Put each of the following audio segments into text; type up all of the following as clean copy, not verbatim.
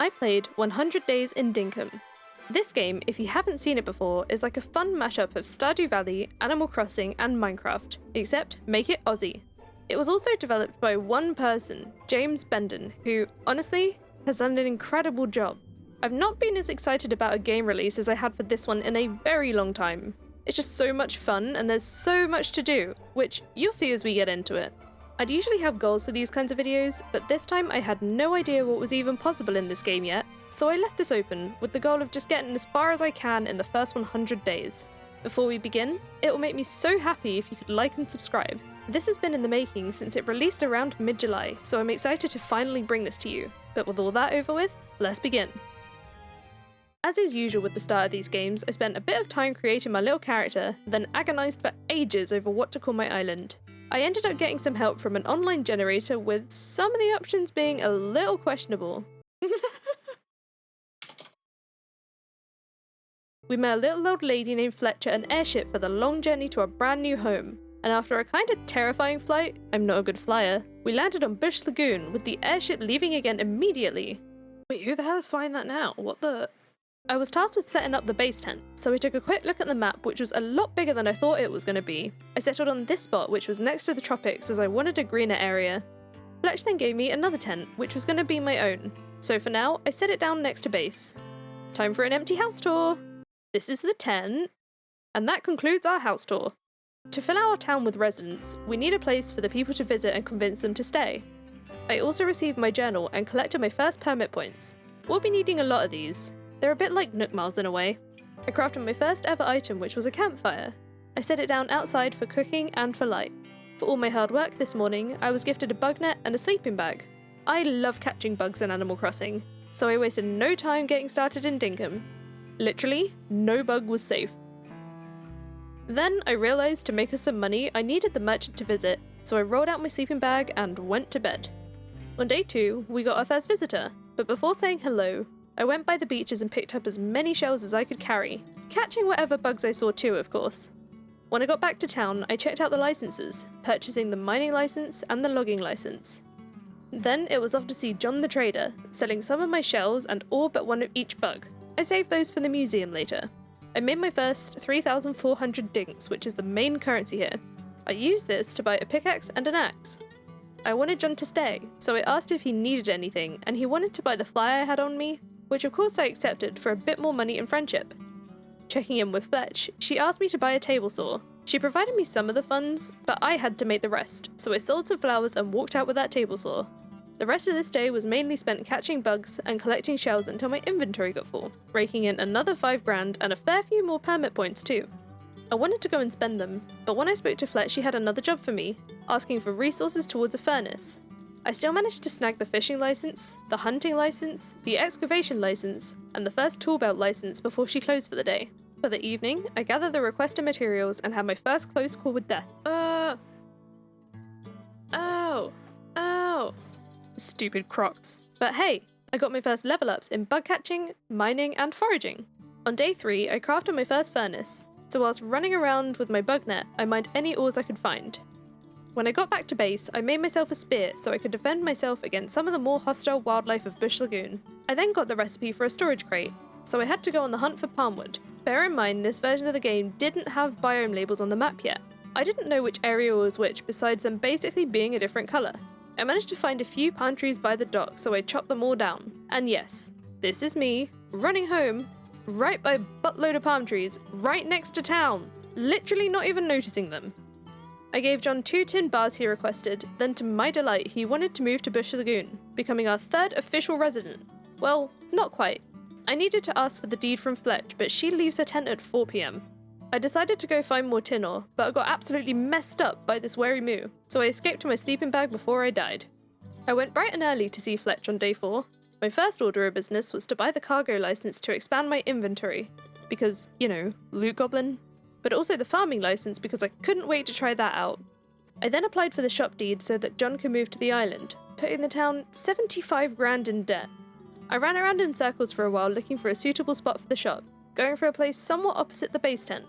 I played 100 Days in Dinkum. This game, if you haven't seen it before, is like a fun mashup of Stardew Valley, Animal Crossing, and Minecraft, except make it Aussie. It was also developed by one person, James Bendon, who, honestly, has done an incredible job. I've not been as excited about a game release as I had for this one in a very long time. It's just so much fun and there's so much to do, which you'll see as we get into it. I'd usually have goals for these kinds of videos, but this time I had no idea what was even possible in this game yet, so I left this open with the goal of just getting as far as I can in the first 100 days. Before we begin, it will make me so happy if you could like and subscribe. This has been in the making since it released around mid-July, so I'm excited to finally bring this to you. But with all that over with, let's begin. As is usual with the start of these games, I spent a bit of time creating my little character, then agonised for ages over what to call my island. I ended up getting some help from an online generator, with some of the options being a little questionable. We met a little old lady named Fletcher an airship for the long journey to our brand new home, and after a kind of terrifying flight, I'm not a good flyer, we landed on Bush Lagoon, with the airship leaving again immediately. Wait, who the hell is flying that now? What the? I was tasked with setting up the base tent, so I took a quick look at the map, which was a lot bigger than I thought it was going to be. I settled on this spot, which was next to the tropics, as I wanted a greener area. Fletch then gave me another tent, which was going to be my own, so for now, I set it down next to base. Time for an empty house tour! This is the tent, and that concludes our house tour. To fill our town with residents, we need a place for the people to visit and convince them to stay. I also received my journal and collected my first permit points. We'll be needing a lot of these. They're a bit like Nook Miles in a way. I crafted my first ever item, which was a campfire. I set it down outside for cooking and for light. For all my hard work this morning, I was gifted a bug net and a sleeping bag. I love catching bugs in Animal Crossing, so I wasted no time getting started in Dinkum. Literally, no bug was safe. Then I realised to make us some money, I needed the merchant to visit, so I rolled out my sleeping bag and went to bed. On day 2, we got our first visitor, but before saying hello, I went by the beaches and picked up as many shells as I could carry, catching whatever bugs I saw too, of course. When I got back to town, I checked out the licenses, purchasing the mining license and the logging license. Then it was off to see John the Trader, selling some of my shells and all but one of each bug. I saved those for the museum later. I made my first 3,400 dinks, which is the main currency here. I used this to buy a pickaxe and an axe. I wanted John to stay, so I asked if he needed anything, and he wanted to buy the fly I had on me, which of course I accepted for a bit more money and friendship. Checking in with Fletch, she asked me to buy a table saw. She provided me some of the funds, but I had to make the rest, so I sold some flowers and walked out with that table saw. The rest of this day was mainly spent catching bugs and collecting shells until my inventory got full, raking in another 5 grand and a fair few more permit points too. I wanted to go and spend them, but when I spoke to Fletch, she had another job for me, asking for resources towards a furnace. I still managed to snag the fishing license, the hunting license, the excavation license, and the first tool belt license before she closed for the day. For the evening, I gathered the requested materials and had my first close call with death. Ow. Stupid crocs. But hey, I got my first level ups in bug catching, mining, and foraging. On day 3, I crafted my first furnace, so whilst running around with my bug net, I mined any ores I could find. When I got back to base, I made myself a spear so I could defend myself against some of the more hostile wildlife of Bush Lagoon. I then got the recipe for a storage crate, so I had to go on the hunt for palmwood. Bear in mind, this version of the game didn't have biome labels on the map yet. I didn't know which area was which, besides them basically being a different colour. I managed to find a few pine trees by the dock, so I chopped them all down. And yes, this is me, running home, right by a buttload of palm trees, right next to town, literally not even noticing them. I gave John 2 tin bars he requested, then to my delight he wanted to move to Bush Lagoon, becoming our 3rd official resident. Well, not quite. I needed to ask for the deed from Fletch, but she leaves her tent at 4 PM. I decided to go find more tin ore, but I got absolutely messed up by this wary moo, so I escaped to my sleeping bag before I died. I went bright and early to see Fletch on day 4. My first order of business was to buy the cargo license to expand my inventory, because, you know, loot goblin. But also the farming license because I couldn't wait to try that out. I then applied for the shop deed so that John could move to the island, putting the town 75 grand in debt. I ran around in circles for a while looking for a suitable spot for the shop, going for a place somewhat opposite the base tent.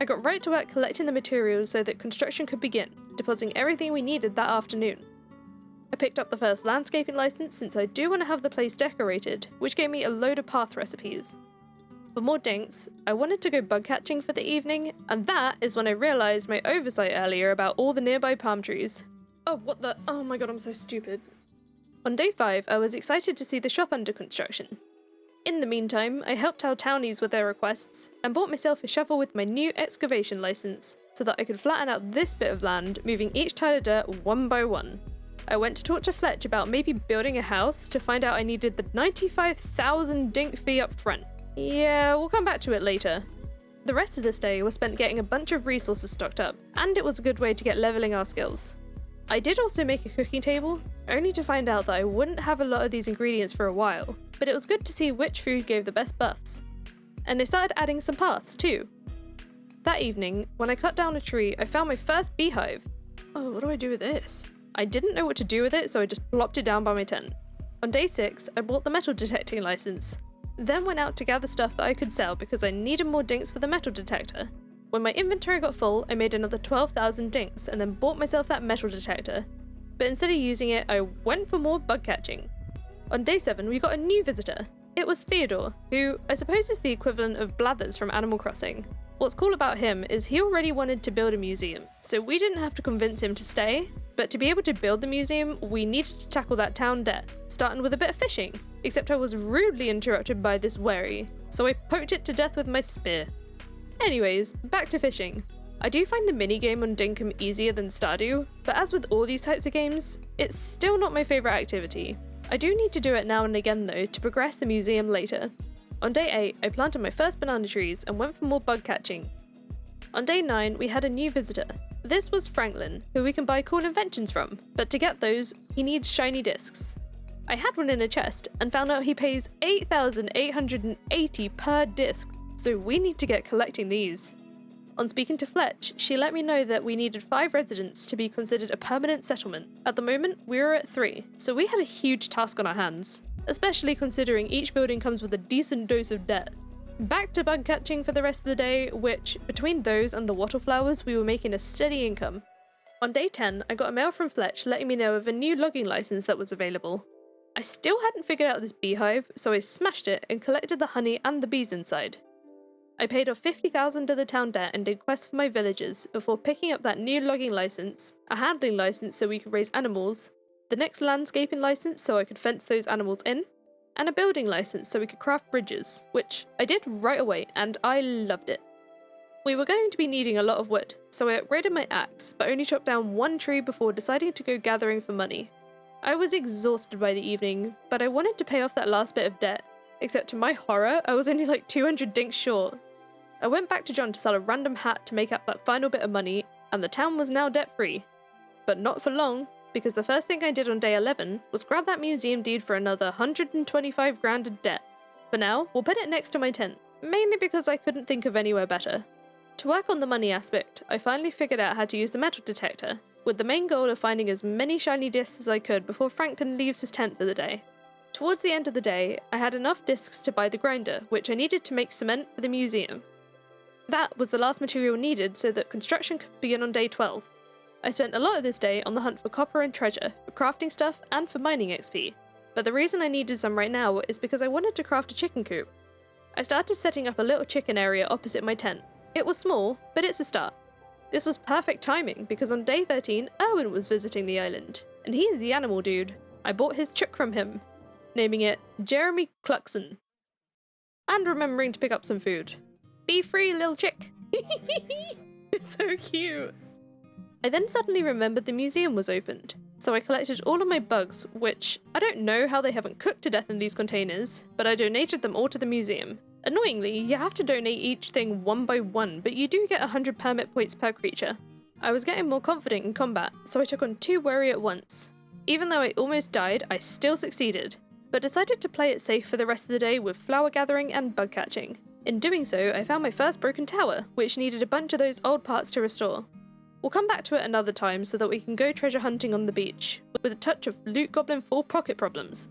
I got right to work collecting the materials so that construction could begin, depositing everything we needed that afternoon. I picked up the first landscaping license since I do want to have the place decorated, which gave me a load of path recipes. For more dinks, I wanted to go bug catching for the evening, and that is when I realised my oversight earlier about all the nearby palm trees. Oh my god, I'm so stupid. On day 5, I was excited to see the shop under construction. In the meantime, I helped our townies with their requests, and bought myself a shovel with my new excavation license, so that I could flatten out this bit of land, moving each tile of dirt one by one. I went to talk to Fletch about maybe building a house to find out I needed the 95,000 dink fee up front. Yeah, we'll come back to it later. The rest of this day was spent getting a bunch of resources stocked up, and it was a good way to get leveling our skills. I did also make a cooking table, only to find out that I wouldn't have a lot of these ingredients for a while, but it was good to see which food gave the best buffs. And I started adding some paths too. That evening, when I cut down a tree, I found my first beehive. Oh, what do I do with this? I didn't know what to do with it, so I just plopped it down by my tent. On day 6, I bought the metal detecting license, then went out to gather stuff that I could sell because I needed more dinks for the metal detector. When my inventory got full, I made another 12,000 dinks and then bought myself that metal detector. But instead of using it, I went for more bug catching. On day 7, we got a new visitor. It was Theodore, who I suppose is the equivalent of Blathers from Animal Crossing. What's cool about him is he already wanted to build a museum, so we didn't have to convince him to stay, but to be able to build the museum, we needed to tackle that town debt, starting with a bit of fishing, except I was rudely interrupted by this wary, so I poked it to death with my spear. Anyways, back to fishing. I do find the minigame on Dinkum easier than Stardew, but as with all these types of games, it's still not my favourite activity. I do need to do it now and again though to progress the museum later. On day 8, I planted my first banana trees and went for more bug catching. On day 9, we had a new visitor. This was Franklin, who we can buy cool inventions from, but to get those, he needs shiny discs. I had one in a chest and found out he pays 8,880 per disc, so we need to get collecting these. On speaking to Fletch, she let me know that we needed 5 residents to be considered a permanent settlement. At the moment, we were at 3, so we had a huge task on our hands, especially considering each building comes with a decent dose of debt. Back to bug catching for the rest of the day, which, between those and the wattle flowers, we were making a steady income. On day 10, I got a mail from Fletch letting me know of a new logging license that was available. I still hadn't figured out this beehive, so I smashed it and collected the honey and the bees inside. I paid off 50,000 of the town debt and did quests for my villagers before picking up that new logging license, a handling license so we could raise animals, the next landscaping license so I could fence those animals in, and a building license so we could craft bridges, which I did right away and I loved it. We were going to be needing a lot of wood, so I upgraded my axe, but only chopped down one tree before deciding to go gathering for money. I was exhausted by the evening, but I wanted to pay off that last bit of debt, except to my horror, I was only like 200 dinks short. I went back to John to sell a random hat to make up that final bit of money, and the town was now debt-free. But not for long, because the first thing I did on day 11 was grab that museum deed for another 125 grand of debt. For now, we'll put it next to my tent, mainly because I couldn't think of anywhere better. To work on the money aspect, I finally figured out how to use the metal detector, with the main goal of finding as many shiny discs as I could before Franklin leaves his tent for the day. Towards the end of the day, I had enough discs to buy the grinder, which I needed to make cement for the museum. That was the last material needed so that construction could begin on day 12. I spent a lot of this day on the hunt for copper and treasure, for crafting stuff, and for mining XP. But the reason I needed some right now is because I wanted to craft a chicken coop. I started setting up a little chicken area opposite my tent. It was small, but it's a start. This was perfect timing because on day 13, Erwin was visiting the island, and he's the animal dude. I bought his chick from him, naming it Jeremy Cluckson. And remembering to pick up some food. Be free, little chick! It's so cute! I then suddenly remembered the museum was opened, so I collected all of my bugs, which I don't know how they haven't cooked to death in these containers, but I donated them all to the museum. Annoyingly, you have to donate each thing one by one, but you do get 100 permit points per creature. I was getting more confident in combat, so I took on 2 worry at once. Even though I almost died, I still succeeded, but decided to play it safe for the rest of the day with flower gathering and bug catching. In doing so, I found my first broken tower, which needed a bunch of those old parts to restore. We'll come back to it another time so that we can go treasure hunting on the beach, with a touch of Loot Goblin 4 pocket problems.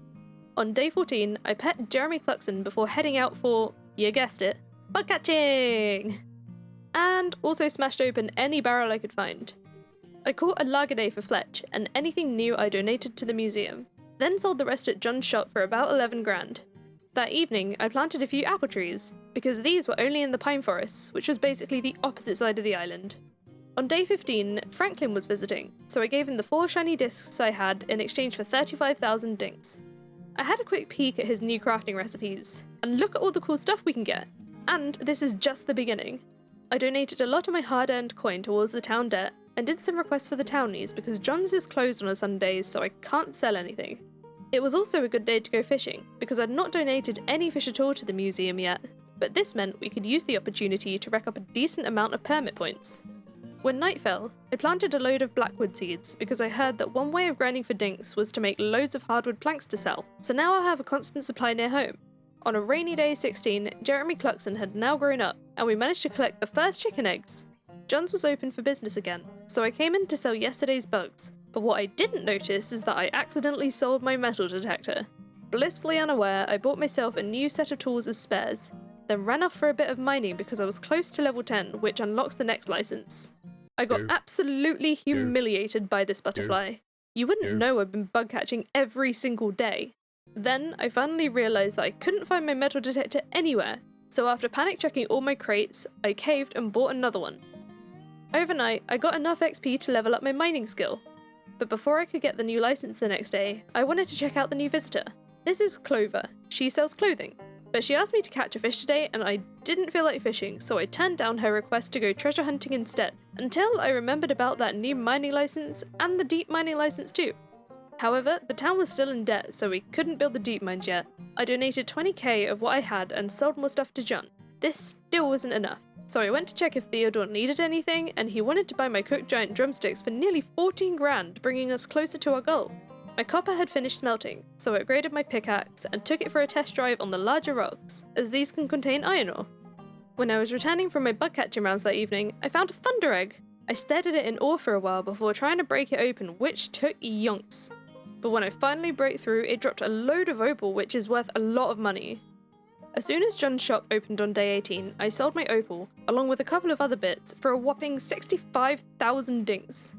On day 14, I pet Jeremy Cluckson before heading out for, you guessed it, bug catching! And also smashed open any barrel I could find. I caught a lager for Fletch, and anything new I donated to the museum. Then sold the rest at John's shop for about 11 grand. That evening, I planted a few apple trees, because these were only in the pine forests, which was basically the opposite side of the island. On day 15, Franklin was visiting, so I gave him the 4 shiny discs I had in exchange for 35,000 dinks. I had a quick peek at his new crafting recipes, and look at all the cool stuff we can get. And this is just the beginning. I donated a lot of my hard-earned coin towards the town debt, and did some requests for the townies because John's is closed on a Sunday, so I can't sell anything. It was also a good day to go fishing, because I'd not donated any fish at all to the museum yet, but this meant we could use the opportunity to rack up a decent amount of permit points. When night fell, I planted a load of blackwood seeds because I heard that one way of grinding for dinks was to make loads of hardwood planks to sell, so now I'll have a constant supply near home. On a rainy day 16, Jeremy Cluxon had now grown up, and we managed to collect the first chicken eggs. John's was open for business again, so I came in to sell yesterday's bugs, but what I didn't notice is that I accidentally sold my metal detector. Blissfully unaware, I bought myself a new set of tools as spares, then ran off for a bit of mining because I was close to level 10, which unlocks the next license. I got absolutely humiliated by this butterfly. You wouldn't know I've been bug catching every single day. Then I finally realised that I couldn't find my metal detector anywhere, so after panic checking all my crates, I caved and bought another one. Overnight, I got enough XP to level up my mining skill. But before I could get the new license the next day, I wanted to check out the new visitor. This is Clover. She sells clothing. But she asked me to catch a fish today and I didn't feel like fishing, so I turned down her request to go treasure hunting instead, until I remembered about that new mining license and the deep mining license too. However, the town was still in debt, so we couldn't build the deep mines yet. I donated 20k of what I had and sold more stuff to John. This still wasn't enough, so I went to check if Theodore needed anything, and he wanted to buy my cooked giant drumsticks for nearly 14 grand, bringing us closer to our goal. My copper had finished smelting, so I upgraded my pickaxe and took it for a test drive on the larger rocks, as these can contain iron ore. When I was returning from my bug catching rounds that evening, I found a thunder egg. I stared at it in awe for a while before trying to break it open, which took yonks. But when I finally broke through, it dropped a load of opal, which is worth a lot of money. As soon as John's shop opened on day 18, I sold my opal, along with a couple of other bits, for a whopping 65,000 dinks.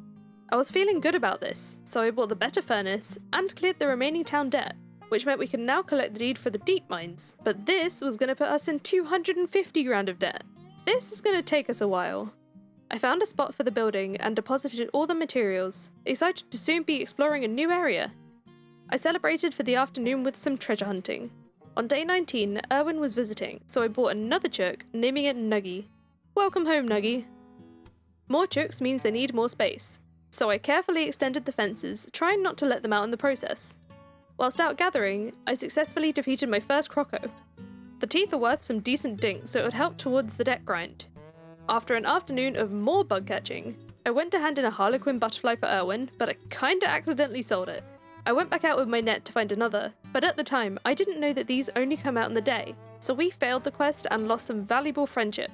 I was feeling good about this, so I bought the better furnace and cleared the remaining town debt, which meant we could now collect the deed for the deep mines, but this was going to put us in 250 grand of debt. This is going to take us a while. I found a spot for the building and deposited all the materials, excited to soon be exploring a new area. I celebrated for the afternoon with some treasure hunting. On day 19, Erwin was visiting, so I bought another chook, naming it Nuggy. Welcome home, Nuggy. More chooks means they need more space, so I carefully extended the fences, trying not to let them out in the process. Whilst out gathering, I successfully defeated my first croco. The teeth are worth some decent dinks, so it would help towards the debt grind. After an afternoon of more bug catching, I went to hand in a harlequin butterfly for Erwin, but I kinda accidentally sold it. I went back out with my net to find another, but at the time, I didn't know that these only come out in the day, so we failed the quest and lost some valuable friendship.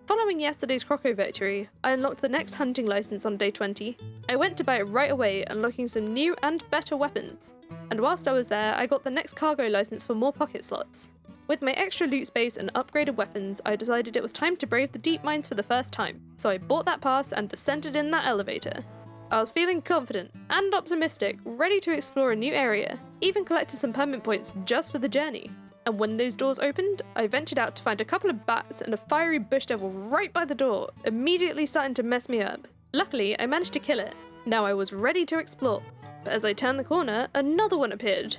Following yesterday's croco victory, I unlocked the next hunting license on day 20. I went to buy it right away, unlocking some new and better weapons. And whilst I was there, I got the next cargo license for more pocket slots. With my extra loot space and upgraded weapons, I decided it was time to brave the deep mines for the first time, so I bought that pass and descended in that elevator. I was feeling confident and optimistic, ready to explore a new area, even collected some permit points just for the journey. And when those doors opened, I ventured out to find a couple of bats and a fiery bush devil right by the door, immediately starting to mess me up. Luckily, I managed to kill it. Now I was ready to explore, but as I turned the corner, another one appeared.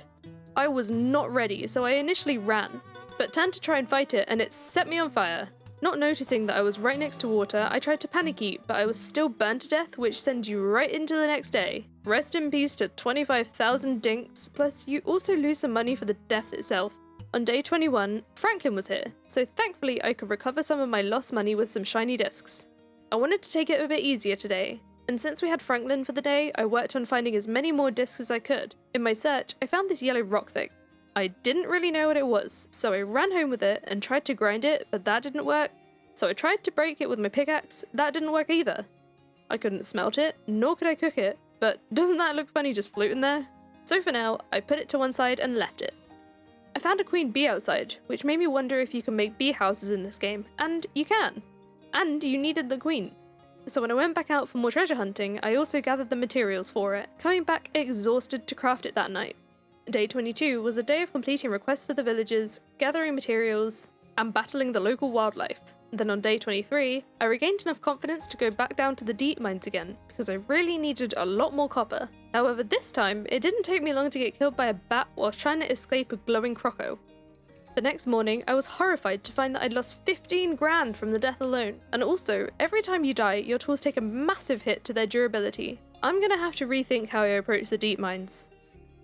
I was not ready, so I initially ran, but turned to try and fight it and it set me on fire. Not noticing that I was right next to water, I tried to panic eat, but I was still burned to death, which sends you right into the next day. Rest in peace to 25,000 dinks, plus you also lose some money for the death itself. On day 21, Franklin was here, so thankfully I could recover some of my lost money with some shiny discs. I wanted to take it a bit easier today, and since we had Franklin for the day, I worked on finding as many more discs as I could. In my search, I found this yellow rock thing. I didn't really know what it was, so I ran home with it and tried to grind it, but that didn't work. So I tried to break it with my pickaxe, that didn't work either. I couldn't smelt it, nor could I cook it, but doesn't that look funny just floating there? So for now, I put it to one side and left it. I found a queen bee outside, which made me wonder if you can make bee houses in this game, and you can. And you needed the queen. So when I went back out for more treasure hunting, I also gathered the materials for it, coming back exhausted to craft it that night. Day 22 was a day of completing requests for the villagers, gathering materials, and battling the local wildlife. Then on day 23, I regained enough confidence to go back down to the deep mines again, because I really needed a lot more copper. However, this time, it didn't take me long to get killed by a bat whilst trying to escape a glowing croco. The next morning, I was horrified to find that I'd lost 15 grand from the death alone. And also, every time you die, your tools take a massive hit to their durability. I'm gonna have to rethink how I approach the deep mines.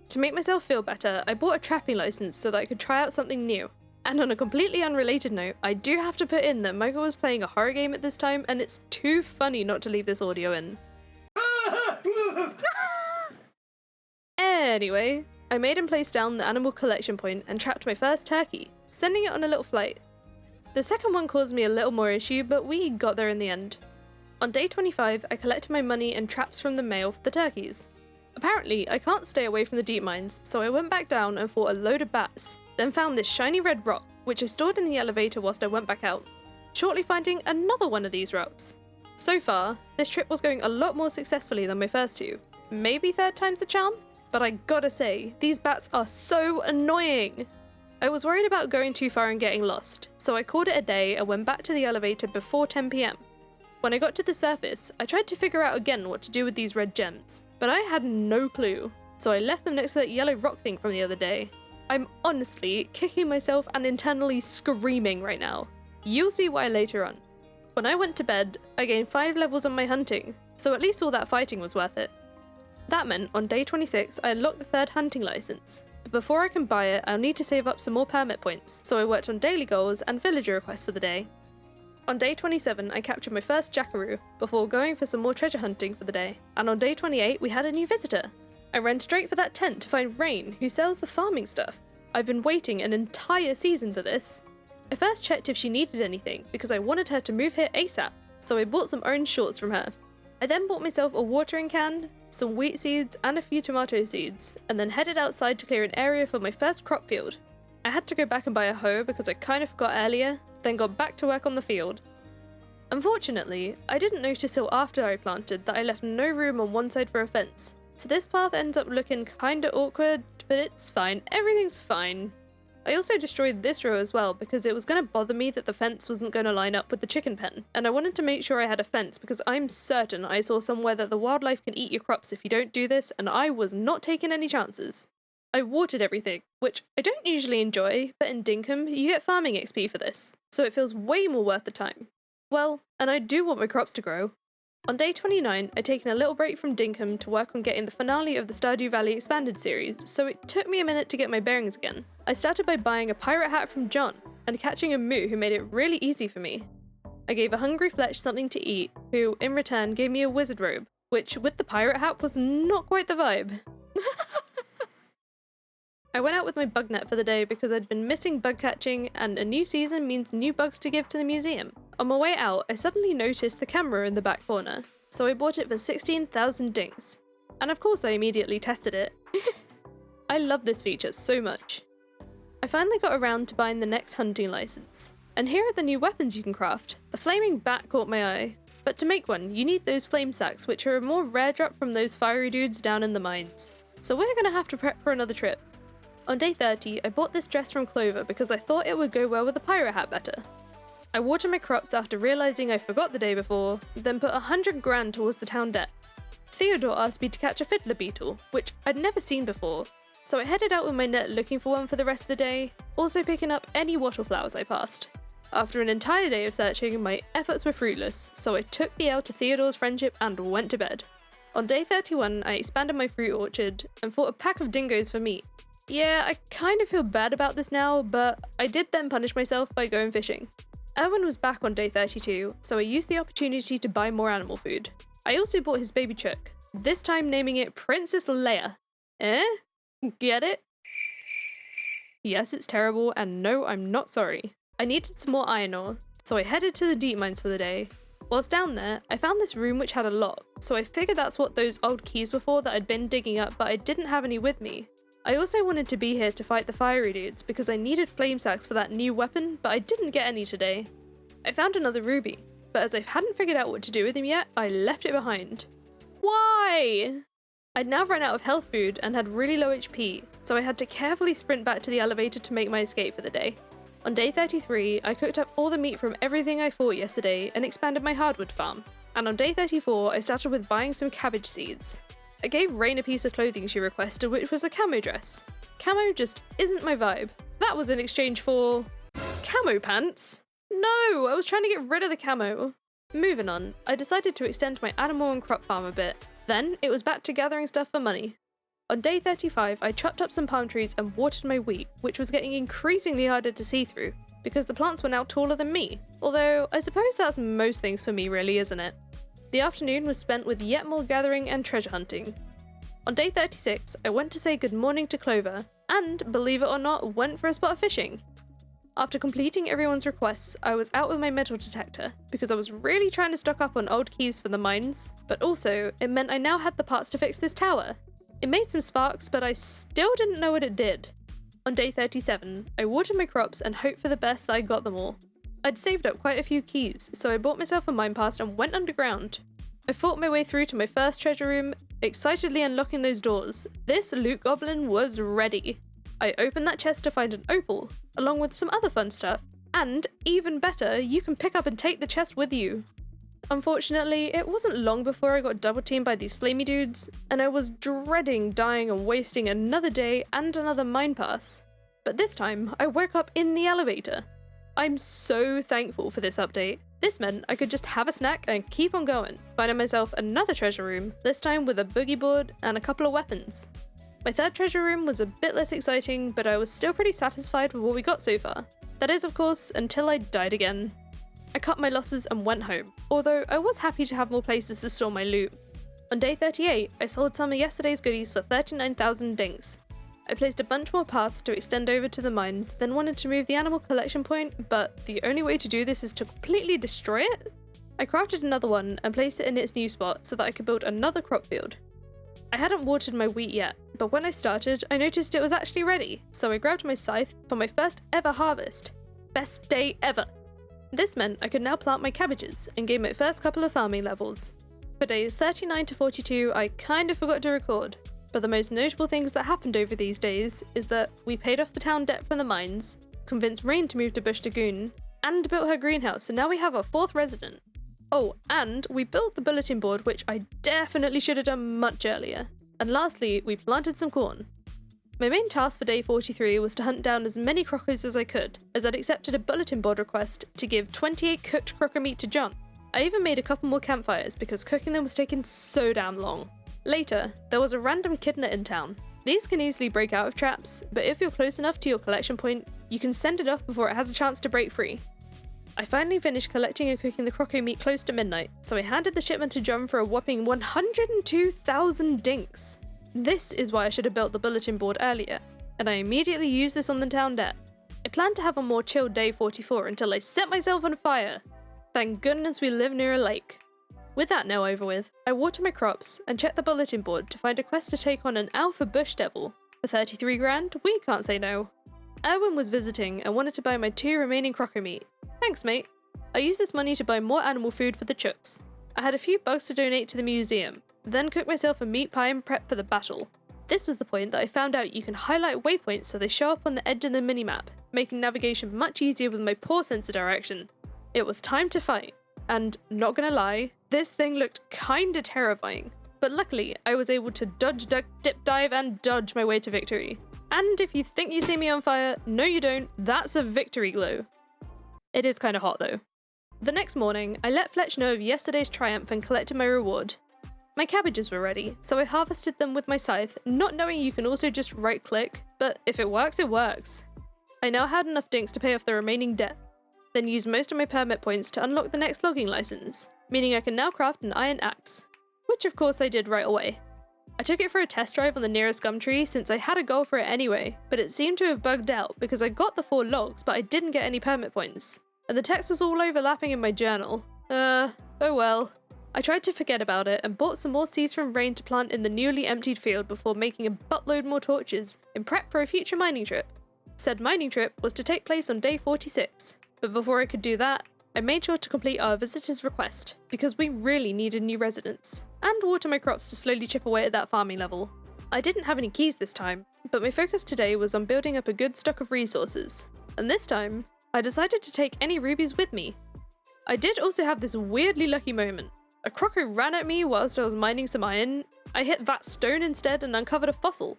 To make myself feel better, I bought a trapping license so that I could try out something new. And on a completely unrelated note, I do have to put in that Michael was playing a horror game at this time, and it's too funny not to leave this audio in. Anyway, I made and placed down the animal collection point and trapped my first turkey, sending it on a little flight. The second one caused me a little more issue, but we got there in the end. On day 25, I collected my money and traps from the mail for the turkeys. Apparently, I can't stay away from the deep mines, so I went back down and fought a load of bats, then found this shiny red rock, which I stored in the elevator whilst I went back out, shortly finding another one of these rocks. So far, this trip was going a lot more successfully than my first two. Maybe third time's the charm? But I gotta say, these bats are so annoying! I was worried about going too far and getting lost, so I called it a day and went back to the elevator before 10 PM. When I got to the surface, I tried to figure out again what to do with these red gems, but I had no clue, so I left them next to that yellow rock thing from the other day. I'm honestly kicking myself and internally screaming right now. You'll see why later on. When I went to bed, I gained 5 levels on my hunting, so at least all that fighting was worth it. That meant on day 26 I unlocked the 3rd hunting license, but before I can buy it I'll need to save up some more permit points, so I worked on daily goals and villager requests for the day. On day 27 I captured my first jackaroo, before going for some more treasure hunting for the day, and on day 28 we had a new visitor. I ran straight for that tent to find Rain, who sells the farming stuff. I've been waiting an entire season for this. I first checked if she needed anything, because I wanted her to move here ASAP, so I bought some orange shorts from her. I then bought myself a watering can, some wheat seeds, and a few tomato seeds, and then headed outside to clear an area for my first crop field. I had to go back and buy a hoe because I kind of forgot earlier, then got back to work on the field. Unfortunately, I didn't notice till after I planted that I left no room on one side for a fence, so this path ends up looking kinda awkward, but it's fine, everything's fine. I also destroyed this row as well because it was going to bother me that the fence wasn't going to line up with the chicken pen, and I wanted to make sure I had a fence because I'm certain I saw somewhere that the wildlife can eat your crops if you don't do this, and I was not taking any chances. I watered everything, which I don't usually enjoy, but in Dinkum you get farming XP for this, so it feels way more worth the time. Well, and I do want my crops to grow. On day 29, I'd taken a little break from Dinkum to work on getting the finale of the Stardew Valley expanded series, so it took me a minute to get my bearings again. I started by buying a pirate hat from John, and catching a moo who made it really easy for me. I gave a hungry Fletch something to eat, who, in return, gave me a wizard robe, which, with the pirate hat, was not quite the vibe. I went out with my bug net for the day because I'd been missing bug catching, and a new season means new bugs to give to the museum. On my way out, I suddenly noticed the camera in the back corner, so I bought it for 16,000 dings. And of course I immediately tested it. I love this feature so much. I finally got around to buying the next hunting license. And here are the new weapons you can craft. The flaming bat caught my eye, but to make one, you need those flame sacks, which are a more rare drop from those fiery dudes down in the mines. So we're gonna have to prep for another trip. On day 30, I bought this dress from Clover because I thought it would go well with the pirate hat better. I watered my crops after realising I forgot the day before, then put 100 grand towards the town debt. Theodore asked me to catch a fiddler beetle, which I'd never seen before, so I headed out with my net looking for one for the rest of the day, also picking up any wattle flowers I passed. After an entire day of searching, my efforts were fruitless, so I took the L to Theodore's friendship and went to bed. On day 31, I expanded my fruit orchard and fought a pack of dingoes for meat. Yeah, I kind of feel bad about this now, but I did then punish myself by going fishing. Erwin was back on day 32, so I used the opportunity to buy more animal food. I also bought his baby chook, this time naming it Princess Leia. Eh? Get it? Yes, it's terrible, and no, I'm not sorry. I needed some more iron ore, so I headed to the deep mines for the day. Whilst down there, I found this room which had a lock, so I figured that's what those old keys were for that I'd been digging up, but I didn't have any with me. I also wanted to be here to fight the fiery dudes because I needed flame sacks for that new weapon, but I didn't get any today. I found another ruby. but as I hadn't figured out what to do with him yet, I left it behind. Why? I'd now run out of health food and had really low HP, so I had to carefully sprint back to the elevator to make my escape for the day. On day 33, I cooked up all the meat from everything I fought yesterday and expanded my hardwood farm. And on day 34, I started with buying some cabbage seeds. I gave Rain a piece of clothing she requested, which was a camo dress. Camo just isn't my vibe. That was in exchange for... camo pants? No, I was trying to get rid of the camo. Moving on, I decided to extend my animal and crop farm a bit. Then, it was back to gathering stuff for money. On day 35, I chopped up some palm trees and watered my wheat, which was getting increasingly harder to see through, because the plants were now taller than me. Although, I suppose that's most things for me really, isn't it? The afternoon was spent with yet more gathering and treasure hunting. On day 36, I went to say good morning to Clover, and, believe it or not, went for a spot of fishing. After completing everyone's requests, I was out with my metal detector, because I was really trying to stock up on old keys for the mines, but also, it meant I now had the parts to fix this tower. It made some sparks, but I still didn't know what it did. On day 37, I watered my crops and hoped for the best that I got them all. I'd saved up quite a few keys, so I bought myself a mine pass and went underground. I fought my way through to my first treasure room, excitedly unlocking those doors. This loot goblin was ready. I opened that chest to find an opal, along with some other fun stuff. And, even better, you can pick up and take the chest with you. Unfortunately, it wasn't long before I got double teamed by these flamey dudes, and I was dreading dying and wasting another day and another mine pass. But this time, I woke up in the elevator. I'm so thankful for this update. This meant I could just have a snack and keep on going, finding myself another treasure room, this time with a boogie board and a couple of weapons. My third treasure room was a bit less exciting, but I was still pretty satisfied with what we got so far. That is, of course, until I died again. I cut my losses and went home, although I was happy to have more places to store my loot. On day 38, I sold some of yesterday's goodies for 39,000 dinks. I placed a bunch more paths to extend over to the mines, then wanted to move the animal collection point, but the only way to do this is to completely destroy it? I crafted another one and placed it in its new spot so that I could build another crop field. I hadn't watered my wheat yet, but when I started, I noticed it was actually ready, so I grabbed my scythe for my first ever harvest. Best day ever! This meant I could now plant my cabbages and gain my first couple of farming levels. For days 39 to 42, I kind of forgot to record, but the most notable things that happened over these days is that we paid off the town debt from the mines, convinced Rain to move to Bush Lagoon, and built her greenhouse, so now we have our fourth resident. Oh, and we built the bulletin board, which I definitely should have done much earlier. And lastly, we planted some corn. My main task for day 43 was to hunt down as many crocos as I could, as I'd accepted a bulletin board request to give 28 cooked croco meat to John. I even made a couple more campfires because cooking them was taking so damn long. Later, there was a random kidnap in town. These can easily break out of traps, but if you're close enough to your collection point, you can send it off before it has a chance to break free. I finally finished collecting and cooking the croco meat close to midnight, so I handed the shipment to John for a whopping 102,000 dinks. This is why I should have built the bulletin board earlier, and I immediately used this on the town debt. I planned to have a more chilled day 44 until I set myself on fire. Thank goodness we live near a lake. With that now over with, I water my crops and check the bulletin board to find a quest to take on an alpha bush devil. For 33 grand, we can't say no. Erwin was visiting and wanted to buy my 2 remaining croco meat. Thanks mate. I used this money to buy more animal food for the chooks. I had a few bugs to donate to the museum, then cooked myself a meat pie and prep for the battle. This was the point that I found out you can highlight waypoints so they show up on the edge of the minimap, making navigation much easier with my poor sense of direction. It was time to fight, and not gonna lie, this thing looked kinda terrifying, but luckily I was able to dodge, duck, dip, dive and dodge my way to victory. And if you think you see me on fire, no you don't, that's a victory glow. It is kinda hot though. The next morning, I let Fletch know of yesterday's triumph and collected my reward. My cabbages were ready, so I harvested them with my scythe, not knowing you can also just right-click, but if it works, it works. I now had enough dinks to pay off the remaining debt, then used most of my permit points to unlock the next logging license, meaning I can now craft an iron axe, which of course I did right away. I took it for a test drive on the nearest gum tree since I had a goal for it anyway, but it seemed to have bugged out because I got the 4 logs but I didn't get any permit points, and the text was all overlapping in my journal. Oh well. I tried to forget about it and bought some more seeds from Rain to plant in the newly emptied field before making a buttload more torches in prep for a future mining trip. Said mining trip was to take place on day 46, but before I could do that, I made sure to complete our visitor's request, because we really needed new residents, and water my crops to slowly chip away at that farming level. I didn't have any keys this time, but my focus today was on building up a good stock of resources, and this time, I decided to take any rubies with me. I did also have this weirdly lucky moment. A croco ran at me whilst I was mining some iron. I hit that stone instead and uncovered a fossil.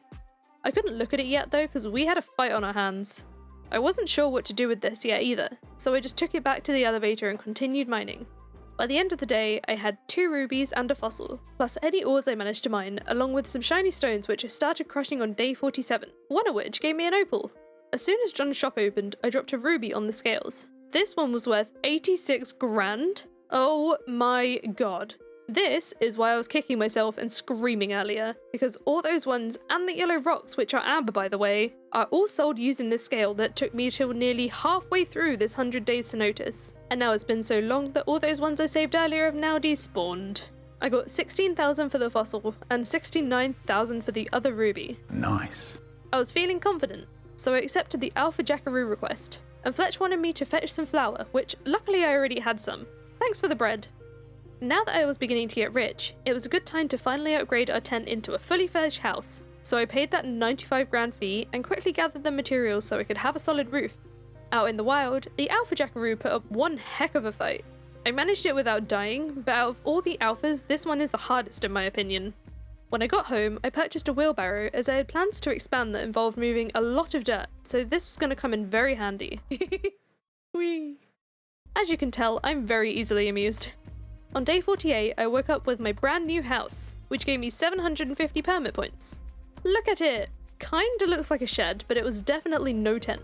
I couldn't look at it yet though because we had a fight on our hands. I wasn't sure what to do with this yet either, so I just took it back to the elevator and continued mining. By the end of the day, I had 2 rubies and a fossil, plus any ores I managed to mine, along with some shiny stones which I started crushing on day 47, one of which gave me an opal. As soon as John's shop opened, I dropped a ruby on the scales. This one was worth 86 grand? Oh my god. This is why I was kicking myself and screaming earlier, because all those ones and the yellow rocks, which are amber by the way, are all sold using this scale that took me till nearly halfway through this 100 days to notice. And now it's been so long that all those ones I saved earlier have now despawned. I got 16,000 for the fossil and 69,000 for the other ruby. Nice. I was feeling confident, so I accepted the Alpha Jackaroo request, and Fletch wanted me to fetch some flour, which luckily I already had some. Thanks for the bread. Now that I was beginning to get rich, it was a good time to finally upgrade our tent into a fully fledged house, so I paid that 95 grand fee and quickly gathered the materials so I could have a solid roof. Out in the wild, the Alpha Jackaroo put up one heck of a fight. I managed it without dying, but out of all the alphas, this one is the hardest in my opinion. When I got home, I purchased a wheelbarrow as I had plans to expand that involved moving a lot of dirt, so this was going to come in very handy. Whee! As you can tell, I'm very easily amused. On day 48, I woke up with my brand new house, which gave me 750 permit points. Look at it! Kinda looks like a shed, but it was definitely no tent.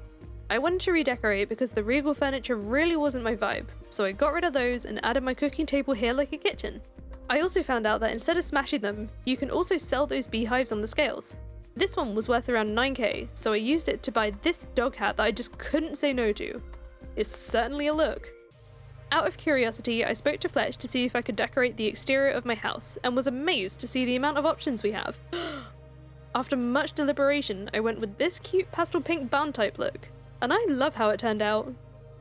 I wanted to redecorate because the regal furniture really wasn't my vibe, so I got rid of those and added my cooking table here like a kitchen. I also found out that instead of smashing them, you can also sell those beehives on the scales. This one was worth around 9k, so I used it to buy this dog hat that I just couldn't say no to. It's certainly a look. Out of curiosity, I spoke to Fletch to see if I could decorate the exterior of my house, and was amazed to see the amount of options we have. After much deliberation, I went with this cute pastel pink barn type look, and I love how it turned out.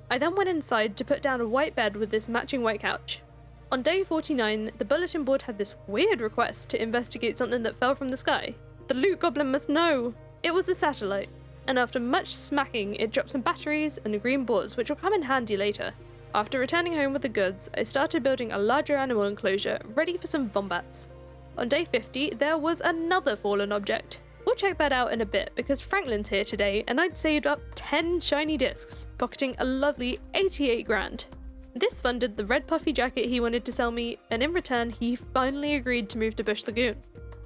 I then went inside to put down a white bed with this matching white couch. On day 49, the bulletin board had this weird request to investigate something that fell from the sky. The loot goblin must know! It was a satellite, and after much smacking, it dropped some batteries and green boards which will come in handy later. After returning home with the goods, I started building a larger animal enclosure ready for some wombats. On day 50, there was another fallen object. We'll check that out in a bit because Franklin's here today and I'd saved up 10 shiny discs, pocketing a lovely 88 grand. This funded the red puffy jacket he wanted to sell me, and in return he finally agreed to move to Bush Lagoon.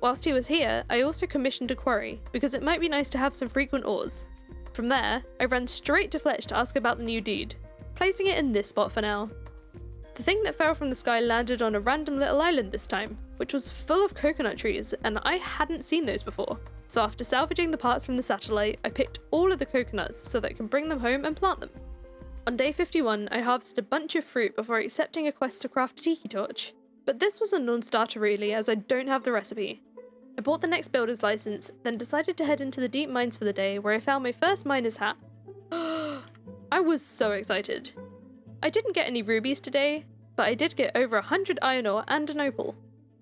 Whilst he was here, I also commissioned a quarry, because it might be nice to have some frequent ores. From there, I ran straight to Fletch to ask about the new deed, placing it in this spot for now. The thing that fell from the sky landed on a random little island this time, which was full of coconut trees, and I hadn't seen those before. So after salvaging the parts from the satellite, I picked all of the coconuts so that I can bring them home and plant them. On day 51, I harvested a bunch of fruit before accepting a quest to craft a tiki torch. But this was a non-starter really, as I don't have the recipe. I bought the next builder's license, then decided to head into the deep mines for the day, where I found my first miner's hat. I was so excited. I didn't get any rubies today, but I did get over 100 iron ore and an opal.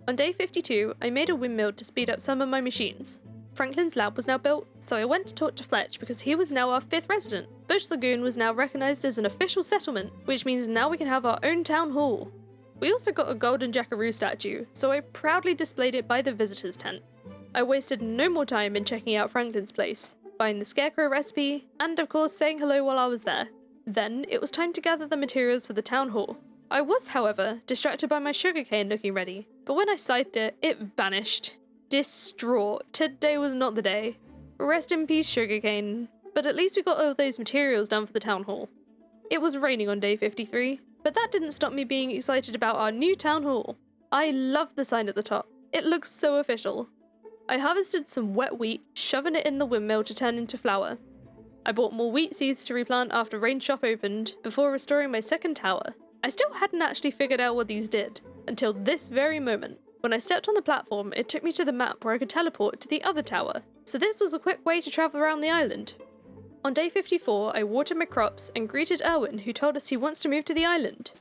On day 52, I made a windmill to speed up some of my machines. Franklin's lab was now built, so I went to talk to Fletch because he was now our 5th resident. Bush Lagoon was now recognised as an official settlement, which means now we can have our own town hall. We also got a golden jackaroo statue, so I proudly displayed it by the visitors' tent. I wasted no more time in checking out Franklin's place, buying the scarecrow recipe, and of course saying hello while I was there. Then it was time to gather the materials for the town hall. I was, however, distracted by my sugarcane looking ready, but when I scythed it, it vanished. Distraught, today was not the day. Rest in peace, sugarcane. But at least we got all those materials done for the town hall. It was raining on day 53, but that didn't stop me being excited about our new town hall. I love the sign at the top. It looks so official. I harvested some wet wheat, shoving it in the windmill to turn into flour. I bought more wheat seeds to replant after Rain's shop opened, before restoring my second tower. I still hadn't actually figured out what these did, until this very moment. When I stepped on the platform, it took me to the map where I could teleport to the other tower, so this was a quick way to travel around the island. On day 54, I watered my crops and greeted Erwin, who told us he wants to move to the island.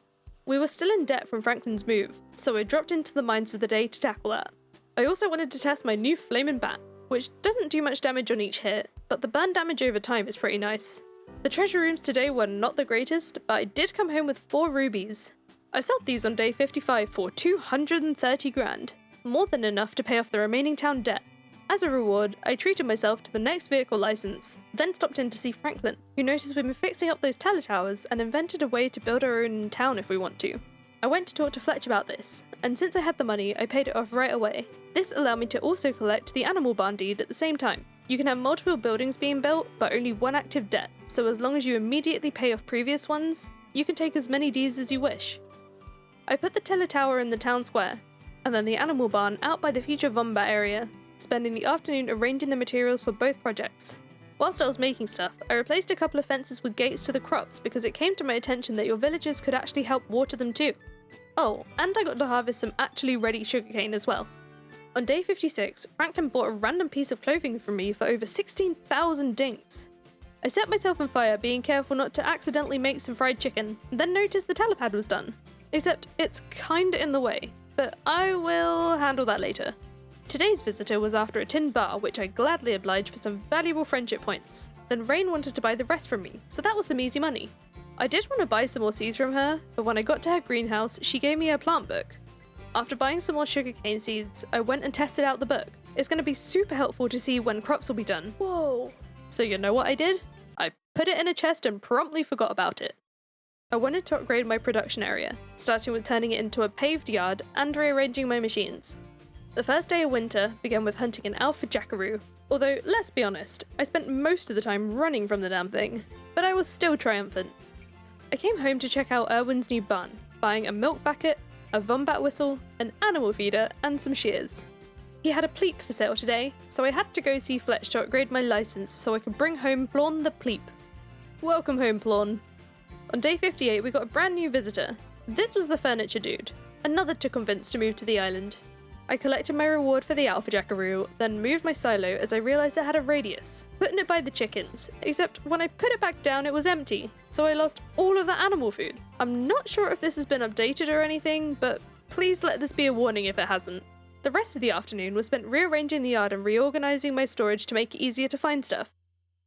We were still in debt from Franklin's move, so I dropped into the mines for the day to tackle that. I also wanted to test my new flaming bat, which doesn't do much damage on each hit, but the burn damage over time is pretty nice. The treasure rooms today were not the greatest, but I did come home with 4 rubies. I sold these on day 55 for 230 grand, more than enough to pay off the remaining town debt. As a reward, I treated myself to the next vehicle license, then stopped in to see Franklin, who noticed we'd been fixing up those teletowers and invented a way to build our own in town if we want to. I went to talk to Fletch about this, and since I had the money, I paid it off right away. This allowed me to also collect the animal barn deed at the same time. You can have multiple buildings being built, but only one active debt, so as long as you immediately pay off previous ones, you can take as many deeds as you wish. I put the teletower in the town square, and then the animal barn out by the future Wombat area, spending the afternoon arranging the materials for both projects. Whilst I was making stuff, I replaced a couple of fences with gates to the crops because it came to my attention that your villagers could actually help water them too. Oh, and I got to harvest some actually ready sugarcane as well. On day 56, Franklin bought a random piece of clothing from me for over 16,000 dinks. I set myself on fire, being careful not to accidentally make some fried chicken, then noticed the telepad was done. Except it's kinda in the way, but I will handle that later. Today's visitor was after a tin bar, which I gladly obliged for some valuable friendship points. Then Rain wanted to buy the rest from me, so that was some easy money. I did want to buy some more seeds from her, but when I got to her greenhouse, she gave me a plant book. After buying some more sugarcane seeds, I went and tested out the book. It's going to be super helpful to see when crops will be done. Whoa! So you know what I did? I put it in a chest and promptly forgot about it. I wanted to upgrade my production area, starting with turning it into a paved yard and rearranging my machines. The first day of winter began with hunting an alpha jackaroo, although let's be honest, I spent most of the time running from the damn thing, but I was still triumphant. I came home to check out Erwin's new barn, buying a milk bucket, a Wombat whistle, an animal feeder, and some shears. He had a pleep for sale today, so I had to go see Fletch to upgrade my license so I could bring home Plawn the Pleep. Welcome home, Plawn. On day 58 we got a brand new visitor. This was the furniture dude, another to convince to move to the island. I collected my reward for the alpha jackaroo, then moved my silo as I realised it had a radius, putting it by the chickens, except when I put it back down it was empty, so I lost all of the animal food. I'm not sure if this has been updated or anything, but please let this be a warning if it hasn't. The rest of the afternoon was spent rearranging the yard and reorganising my storage to make it easier to find stuff.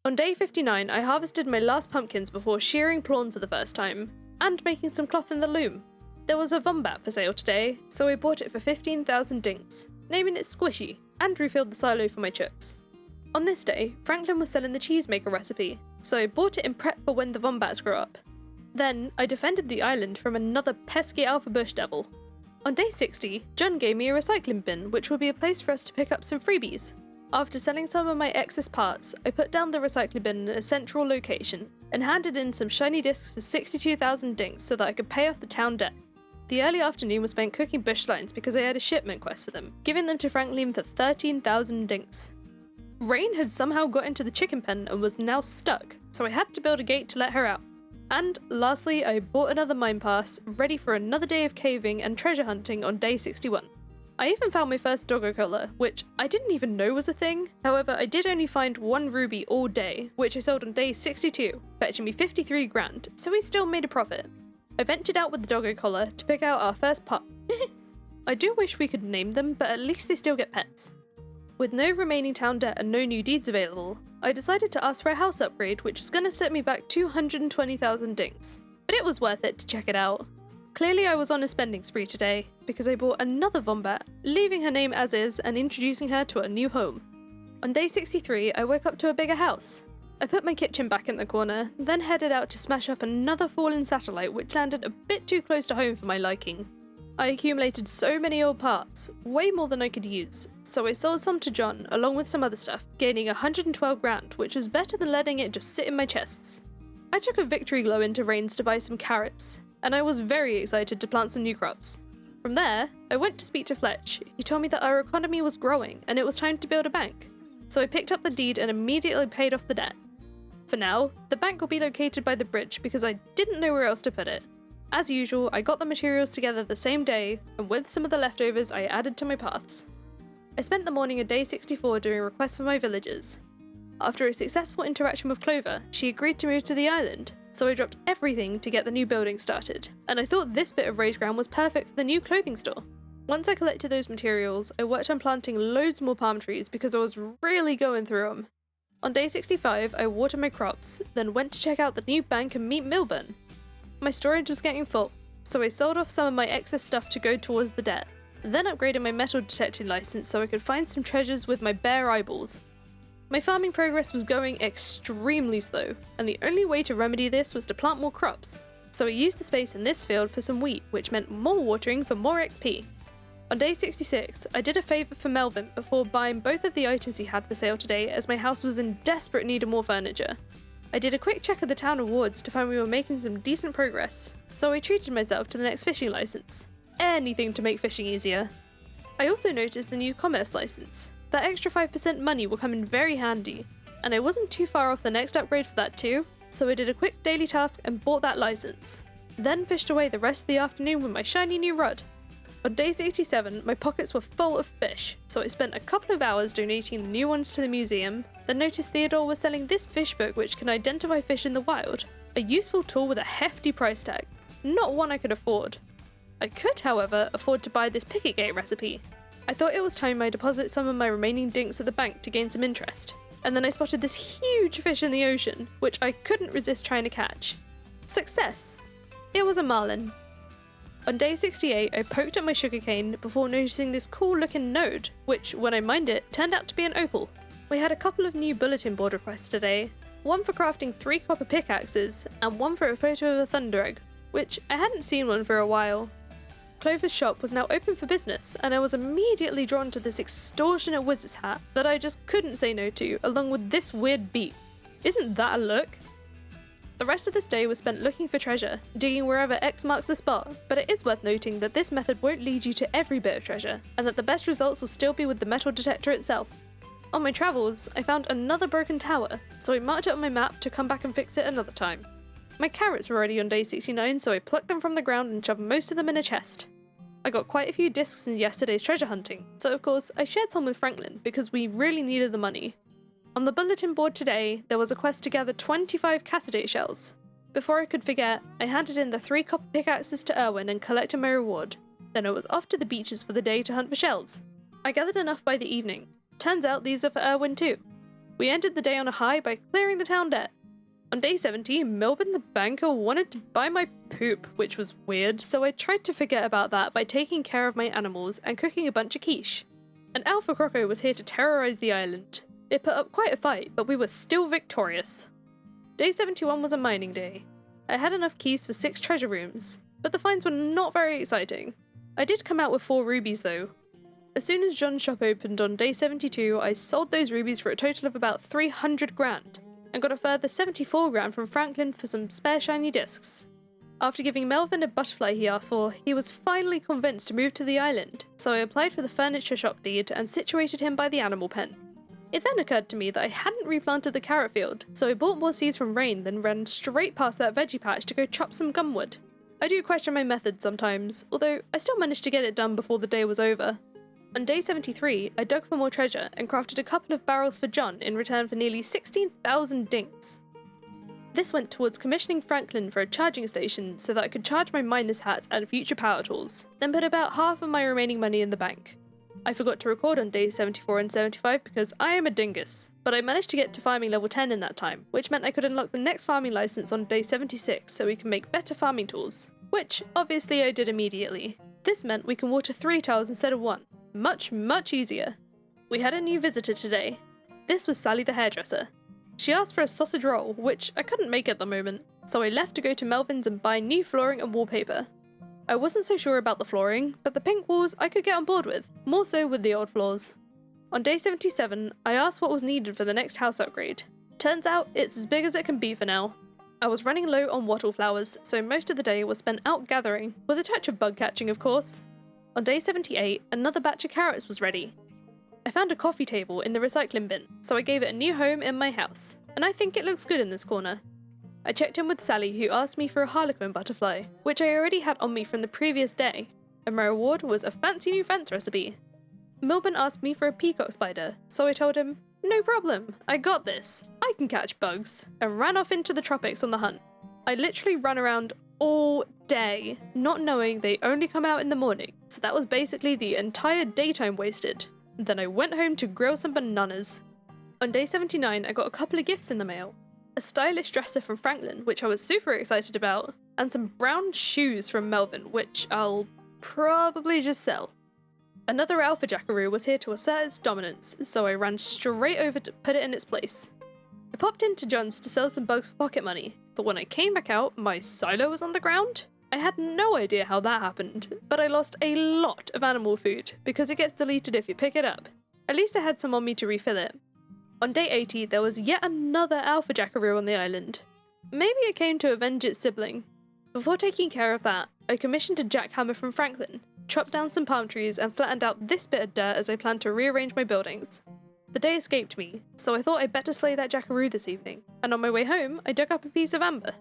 On day 59 I harvested my last pumpkins before shearing Plawn for the first time, and making some cloth in the loom. There was a Wombat for sale today, so I bought it for 15,000 dinks, naming it Squishy, and refilled the silo for my chooks. On this day, Franklin was selling the cheesemaker recipe, so I bought it in prep for when the Wombats grow up. Then, I defended the island from another pesky alpha bush devil. On day 60, John gave me a recycling bin, which will be a place for us to pick up some freebies. After selling some of my excess parts, I put down the recycling bin in a central location, and handed in some shiny discs for 62,000 dinks so that I could pay off the town debt. The early afternoon was spent cooking bush lions because I had a shipment quest for them, giving them to Franklin for 13,000 dinks. Rain had somehow got into the chicken pen and was now stuck, so I had to build a gate to let her out. And lastly, I bought another mine pass, ready for another day of caving and treasure hunting on day 61. I even found my first doggo collar, which I didn't even know was a thing. However, I did only find 1 ruby all day, which I sold on day 62, fetching me 53 grand, so we still made a profit. I ventured out with the doggo collar to pick out our first pup. I do wish we could name them, but at least they still get pets. With no remaining town debt and no new deeds available, I decided to ask for a house upgrade, which was going to set me back 220,000 dinks. But it was worth it to check it out. Clearly I was on a spending spree today, because I bought another Wombat, leaving her name as is and introducing her to a new home. On day 63, I woke up to a bigger house. I put my kitchen back in the corner, then headed out to smash up another fallen satellite which landed a bit too close to home for my liking. I accumulated so many old parts, way more than I could use, so I sold some to John along with some other stuff, gaining 112 grand, which was better than letting it just sit in my chests. I took a victory glow into Rains to buy some carrots, and I was very excited to plant some new crops. From there, I went to speak to Fletch. He told me that our economy was growing and it was time to build a bank. So I picked up the deed and immediately paid off the debt. For now, the bank will be located by the bridge because I didn't know where else to put it. As usual, I got the materials together the same day, and with some of the leftovers I added to my paths. I spent the morning of day 64 doing requests for my villagers. After a successful interaction with Clover, she agreed to move to the island, so I dropped everything to get the new building started, and I thought this bit of raised ground was perfect for the new clothing store. Once I collected those materials, I worked on planting loads more palm trees because I was really going through them. On day 65, I watered my crops, then went to check out the new bank and meet Milburn. My storage was getting full, so I sold off some of my excess stuff to go towards the debt, then upgraded my metal detecting license so I could find some treasures with my bare eyeballs. My farming progress was going extremely slow, and the only way to remedy this was to plant more crops, so I used the space in this field for some wheat, which meant more watering for more XP. On day 66, I did a favour for Melvin before buying both of the items he had for sale today, as my house was in desperate need of more furniture. I did a quick check of the town rewards to find we were making some decent progress, so I treated myself to the next fishing license. Anything to make fishing easier. I also noticed the new commerce license. That extra 5% money will come in very handy, and I wasn't too far off the next upgrade for that too, so I did a quick daily task and bought that license. Then fished away the rest of the afternoon with my shiny new rod. On day 67, my pockets were full of fish, so I spent a couple of hours donating the new ones to the museum, then noticed Theodore was selling this fish book which can identify fish in the wild, a useful tool with a hefty price tag, not one I could afford. I could, however, afford to buy this picket gate recipe. I thought it was time I deposit some of my remaining dinks at the bank to gain some interest, and then I spotted this huge fish in the ocean, which I couldn't resist trying to catch. Success! It was a marlin. On day 68, I poked at my sugarcane before noticing this cool looking node, which, when I mined it, turned out to be an opal. We had a couple of new bulletin board requests today, one for crafting 3 copper pickaxes, and one for a photo of a thunder egg, which I hadn't seen one for a while. Clover's shop was now open for business, and I was immediately drawn to this extortionate wizard's hat that I just couldn't say no to, along with this weird beat. Isn't that a look? The rest of this day was spent looking for treasure, digging wherever X marks the spot, but it is worth noting that this method won't lead you to every bit of treasure, and that the best results will still be with the metal detector itself. On my travels, I found another broken tower, so I marked it on my map to come back and fix it another time. My carrots were ready on day 69, so I plucked them from the ground and shoved most of them in a chest. I got quite a few discs in yesterday's treasure hunting, so of course I shared some with Franklin because we really needed the money. On the bulletin board today, there was a quest to gather 25 cassidate shells. Before I could forget, I handed in the 3 copper pickaxes to Erwin and collected my reward. Then I was off to the beaches for the day to hunt for shells. I gathered enough by the evening. Turns out these are for Erwin too. We ended the day on a high by clearing the town debt. On day 70, Milburn the banker wanted to buy my poop, which was weird, so I tried to forget about that by taking care of my animals and cooking a bunch of quiche. An alpha croco was here to terrorize the island. It put up quite a fight, but we were still victorious. Day 71 was a mining day. I had enough keys for 6 treasure rooms, but the finds were not very exciting. I did come out with 4 rubies though. As soon as John's shop opened on day 72, I sold those rubies for a total of about 300 grand, and got a further 74 grand from Franklin for some spare shiny discs. After giving Melvin a butterfly he asked for, he was finally convinced to move to the island, so I applied for the furniture shop deed and situated him by the animal pen. It then occurred to me that I hadn't replanted the carrot field, so I bought more seeds from Rain, then ran straight past that veggie patch to go chop some gumwood. I do question my methods sometimes, although I still managed to get it done before the day was over. On day 73, I dug for more treasure and crafted a couple of barrels for John in return for nearly 16,000 dinks. This went towards commissioning Franklin for a charging station so that I could charge my miner's hat and future power tools, then put about half of my remaining money in the bank. I forgot to record on days 74 and 75 because I am a dingus, but I managed to get to farming level 10 in that time, which meant I could unlock the next farming license on day 76 so we can make better farming tools, which obviously I did immediately. This meant we can water 3 tiles instead of 1. Much easier. We had a new visitor today. This was Sally the hairdresser. She asked for a sausage roll, which I couldn't make at the moment, so I left to go to Melvin's and buy new flooring and wallpaper. I wasn't so sure about the flooring, but the pink walls I could get on board with, more so with the old floors. On day 77, I asked what was needed for the next house upgrade. Turns out it's as big as it can be for now. I was running low on wattle flowers, so most of the day was spent out gathering, with a touch of bug catching of course. On day 78, another batch of carrots was ready. I found a coffee table in the recycling bin, so I gave it a new home in my house, and I think it looks good in this corner. I checked in with Sally, who asked me for a harlequin butterfly, which I already had on me from the previous day, and my reward was a fancy new fence recipe. Milburn asked me for a peacock spider, so I told him, No problem, I got this. I can catch bugs, and ran off into the tropics on the hunt. I literally ran around all day, not knowing they only come out in the morning, so that was basically the entire daytime wasted. Then I went home to grill some bananas. On day 79, I got a couple of gifts in the mail. A stylish dresser from Franklin, which I was super excited about, and some brown shoes from Melvin, which I'll probably just sell. Another alpha jackaroo was here to assert its dominance, so I ran straight over to put it in its place. I popped into John's to sell some bugs for pocket money, but when I came back out, my silo was on the ground. I had no idea how that happened, but I lost a lot of animal food because it gets deleted if you pick it up. At least I had some on me to refill it. On day 80, there was yet another alpha jackaroo on the island. Maybe it came to avenge its sibling. Before taking care of that, I commissioned a jackhammer from Franklin, chopped down some palm trees and flattened out this bit of dirt as I planned to rearrange my buildings. The day escaped me, so I thought I'd better slay that jackaroo this evening, and on my way home, I dug up a piece of amber.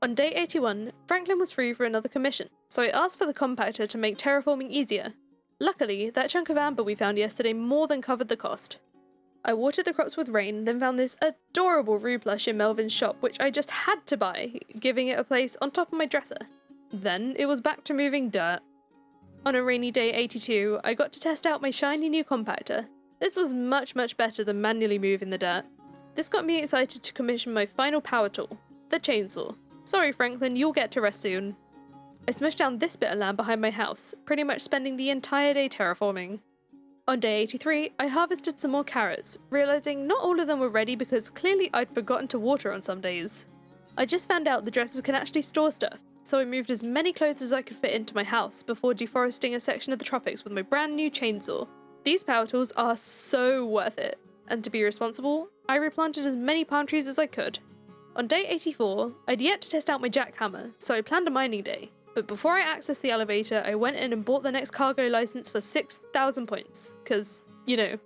On day 81, Franklin was free for another commission, so I asked for the compactor to make terraforming easier. Luckily, that chunk of amber we found yesterday more than covered the cost. I watered the crops with rain, then found this adorable Rue plush in Melvin's shop, which I just had to buy, giving it a place on top of my dresser. Then it was back to moving dirt. On a rainy day 82, I got to test out my shiny new compactor. This was much better than manually moving the dirt. This got me excited to commission my final power tool, the chainsaw. Sorry Franklin, you'll get to rest soon. I smushed down this bit of land behind my house, pretty much spending the entire day terraforming. On day 83, I harvested some more carrots, realising not all of them were ready because clearly I'd forgotten to water on some days. I just found out the dressers can actually store stuff, so I moved as many clothes as I could fit into my house before deforesting a section of the tropics with my brand new chainsaw. These power tools are so worth it, and to be responsible, I replanted as many palm trees as I could. On day 84, I'd yet to test out my jackhammer, so I planned a mining day. But before I accessed the elevator, I went in and bought the next cargo license for 6,000 points, cause, you know,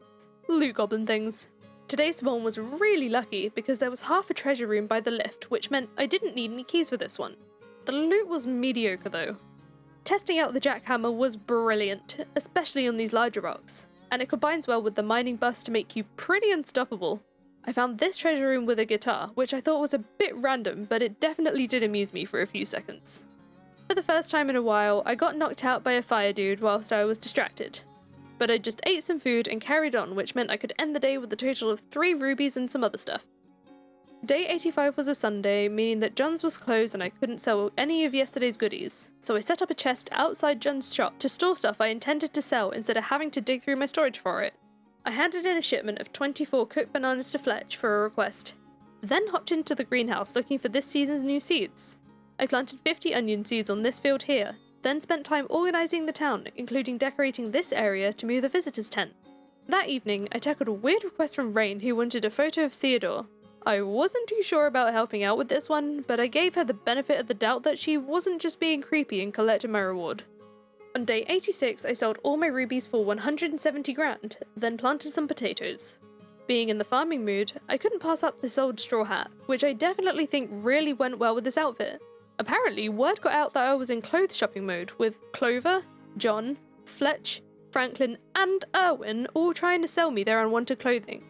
loot goblin things. Today's spawn was really lucky because there was half a treasure room by the lift, which meant I didn't need any keys for this one. The loot was mediocre though. Testing out the jackhammer was brilliant, especially on these larger rocks, and it combines well with the mining buffs to make you pretty unstoppable. I found this treasure room with a guitar, which I thought was a bit random, but it definitely did amuse me for a few seconds. For the first time in a while, I got knocked out by a fire dude whilst I was distracted. But I just ate some food and carried on, which meant I could end the day with a total of 3 rubies and some other stuff. Day 85 was a Sunday, meaning that John's was closed and I couldn't sell any of yesterday's goodies, so I set up a chest outside John's shop to store stuff I intended to sell instead of having to dig through my storage for it. I handed in a shipment of 24 cooked bananas to Fletch for a request, then hopped into the greenhouse looking for this season's new seeds. I planted 50 onion seeds on this field here, then spent time organising the town, including decorating this area to move the visitors' tent. That evening, I tackled a weird request from Rain who wanted a photo of Theodore. I wasn't too sure about helping out with this one, but I gave her the benefit of the doubt that she wasn't just being creepy and collected my reward. On day 86, I sold all my rubies for 170 grand, then planted some potatoes. Being in the farming mood, I couldn't pass up this old straw hat, which I definitely think really went well with this outfit. Apparently, word got out that I was in clothes shopping mode, with Clover, John, Fletch, Franklin, and Erwin all trying to sell me their unwanted clothing.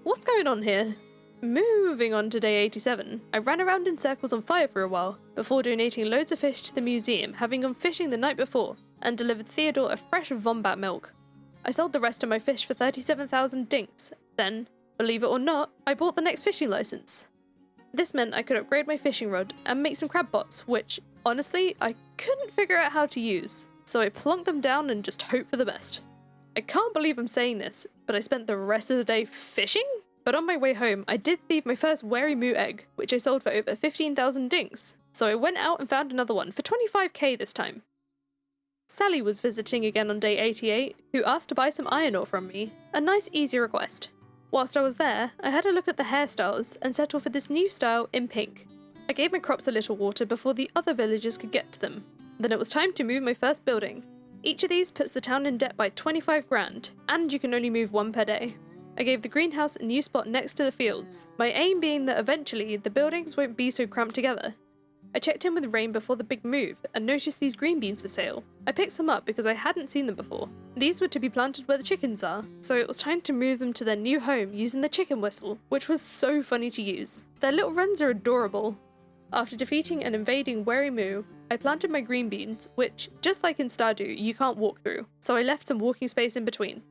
What's going on here? Moving on to day 87, I ran around in circles on fire for a while, before donating loads of fish to the museum, having gone fishing the night before, and delivered Theodore a fresh Wombat milk. I sold the rest of my fish for 37,000 dinks, then, believe it or not, I bought the next fishing license. This meant I could upgrade my fishing rod and make some crab bots, which, honestly, I couldn't figure out how to use, so I plunked them down and just hoped for the best. I can't believe I'm saying this, but I spent the rest of the day fishing? But on my way home, I did thieve my first wary moo egg, which I sold for over 15,000 dinks, so I went out and found another one for 25k this time. Sally was visiting again on day 88, who asked to buy some iron ore from me, a nice easy request. Whilst I was there, I had a look at the hairstyles and settled for this new style in pink. I gave my crops a little water before the other villagers could get to them. Then it was time to move my first building. Each of these puts the town in debt by 25 grand, and you can only move 1 per day. I gave the greenhouse a new spot next to the fields, my aim being that eventually the buildings won't be so cramped together. I checked in with Rain before the big move and noticed these green beans for sale. I picked some up because I hadn't seen them before. These were to be planted where the chickens are, so it was time to move them to their new home using the chicken whistle, which was so funny to use. Their little runs are adorable. After defeating and invading Wary Moo, I planted my green beans, which, just like in Stardew, you can't walk through, so I left some walking space in between.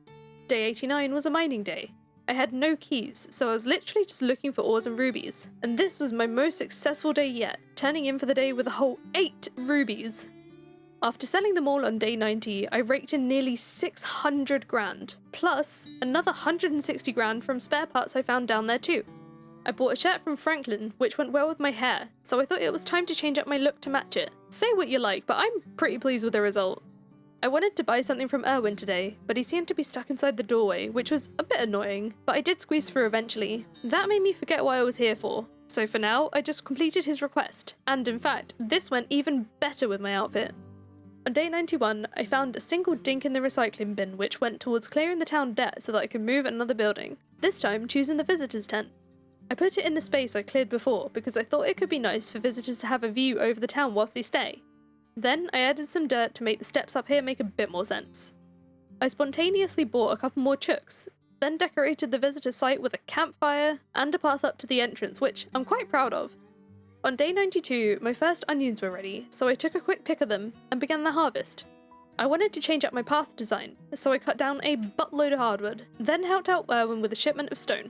Day 89 was a mining day. I had no keys, so I was literally just looking for ores and rubies, and this was my most successful day yet, turning in for the day with a whole 8 rubies. After selling them all on day 90, I raked in nearly 600 grand, plus another 160 grand from spare parts I found down there too. I bought a shirt from Franklin, which went well with my hair, so I thought it was time to change up my look to match it. Say what you like, but I'm pretty pleased with the result. I wanted to buy something from Erwin today, but he seemed to be stuck inside the doorway, which was a bit annoying, but I did squeeze through eventually. That made me forget what I was here for, so for now, I just completed his request, and in fact, this went even better with my outfit. On day 91, I found a single dink in the recycling bin which went towards clearing the town debt so that I could move another building, this time choosing the visitors' tent. I put it in the space I cleared before because I thought it could be nice for visitors to have a view over the town whilst they stay. Then I added some dirt to make the steps up here make a bit more sense. I spontaneously bought a couple more chooks, then decorated the visitor site with a campfire and a path up to the entrance, which I'm quite proud of. On day 92, my first onions were ready, so I took a quick pick of them and began the harvest. I wanted to change up my path design, so I cut down a buttload of hardwood, then helped out Erwin with a shipment of stone.